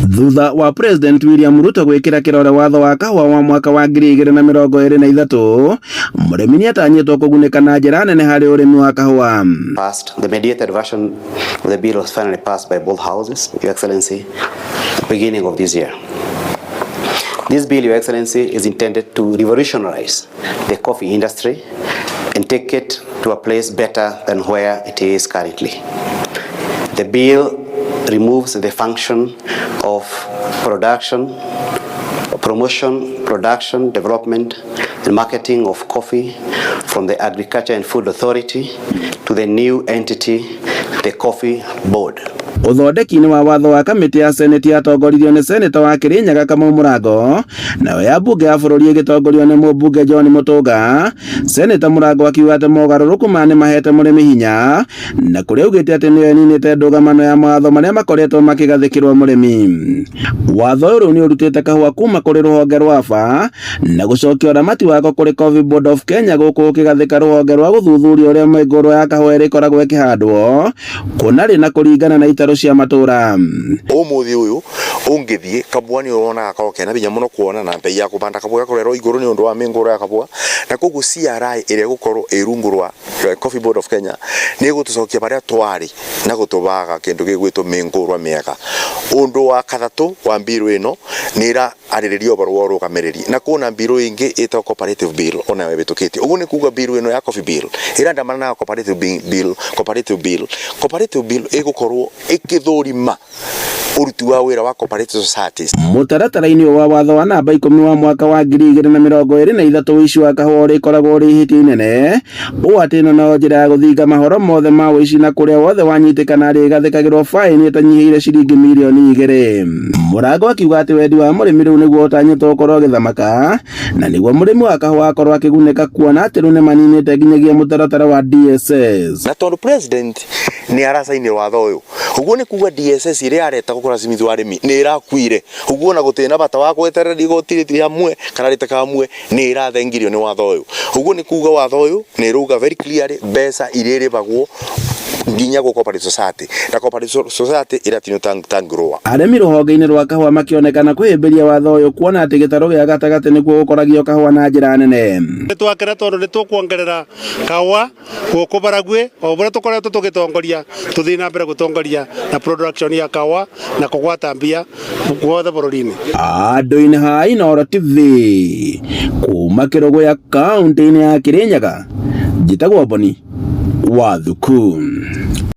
Thutha wa President William Ruto gwikira kirore watho wa kahua wa mwaka wa 2023, murimi ni atanyitwo kuguneka na njira nene hari urimi wa kahua. The mediated version of the bill was finally passed by both houses, Your Excellency, at the beginning of this year. This bill, Your Excellency, is intended to revolutionize the coffee industry and take it to a place better than where it is currently. The bill removes the function of promotion, production, development, and marketing of coffee from the Agriculture and Food Authority to the new entity, the Coffee Board. Uthondeki-ini wa watho wa kamiti ya Senate yatongoririo ni Senator wa Kirinyaga Kamau Mũrango, nayo ya bunge ya bũrũri ĩgĩtongorio nĩ mũmbunge John Mũtũnga. Senator Mũrango akiuga atĩ mogarũrũku maya nĩ mahete mũrĩmi hinya, na kũrĩa augĩte atĩ nĩyo ĩninĩte ndũgamano ya mawatho marĩa makoretwo makĩgathĩkĩrwo mũrĩmi. Watho ũyũ nĩ ũrutĩte kahũa kuma kũrĩ rũhonge rwa AFA na gũcokia ũramati wako kũrĩ Coffee Board of Kenya gũkũ ũkĩgathĩka rũhonge rwa gũthuthuria ũrĩa mĩũngũrwa ya kahũa ĩrĩkoragwo ĩkĩhandwo kũna rĩ na kũringana na itaro cia matura. Umuthi uyu ungithie kabwani urona akao kena binya muno kuona na bei ya kubanda kabwa korero iguru ni undu wa minguru ya kabwa na kogu CRI ire gukorwo irungurwa Coffee Board of Kenya ni gutucokia baria twari na gutubaga kindu gigwitwo mingurwa miega. Undu wa kathatu wa mbiru ino nira ariririo barwo rugamereri na kuna mbiru ingi ita cooperative bill ona webitukiti ugu ni kuga mbiru ino ya coffee bill iranda mana na cooperative bill igukorwo ikithurima uruti wa wira wa cooperative societies. Mutaratara-ini wa watho wa namba 10 wa mwaka wa 2023 wici wa kahũa ũrĩkoragwo ũrĩ ihĩtia inene ũũ atĩ ĩno no njĩra ya gũthinga mahoro mothe ma ũici na kũrĩa wothe wanyitĩkana rĩgathĩkagĩrwo faini ĩtanyihĩire ciringi mirioni 2. Mũrango akiuga atĩ wendi wa mũrĩmi rĩu nĩguo ũtanyĩtwo ũkorwo ũgĩthamaka na nĩguo mũrĩmi wa kahũa akorwo akĩgunĩka kuona atĩ rĩu nĩ maninĩte nginyagia mũtaratara wa DSS. Na tondũ president ni aracainĩ watho ũyũ uguo nĩ kuga DSS ĩrĩa areta gũkora cimithi wa arĩmi nĩ ĩrakuire uguo na gũtĩna bata wa gweterera igoti hamwe kana rĩteka hamwe nĩ ĩrathengirio nĩ watho ũyũ uguo nĩ kuga watho ũyũ nĩ ruga very clearly mbeca iria irĩbagwo nginya go cooperative society na cooperative society iratino tangurwa. Arĩmi rũhonge-inĩ rwa kahũa makĩonekana kwĩhĩmbĩria watho ũyũ kuona atĩ gĩtarũ gĩa gatagatĩ nĩguo gũkoragio kahũa na njĩra nene. Twakĩra tondũ nĩ tũkuongerera kahũa gũkũ Baragwe o ũrĩa tũkoretwo tũgĩtongoria tũthiĩ na mbere gũtongoria na production ya kahũa na kũgwata mbia guothe bũrũri-inĩ. Andũ-inĩ ha Inooro TV kuma Kĩrũgũ kaunti-inĩ ya Kirinyaga, njĩtagwo Boni Wathuku.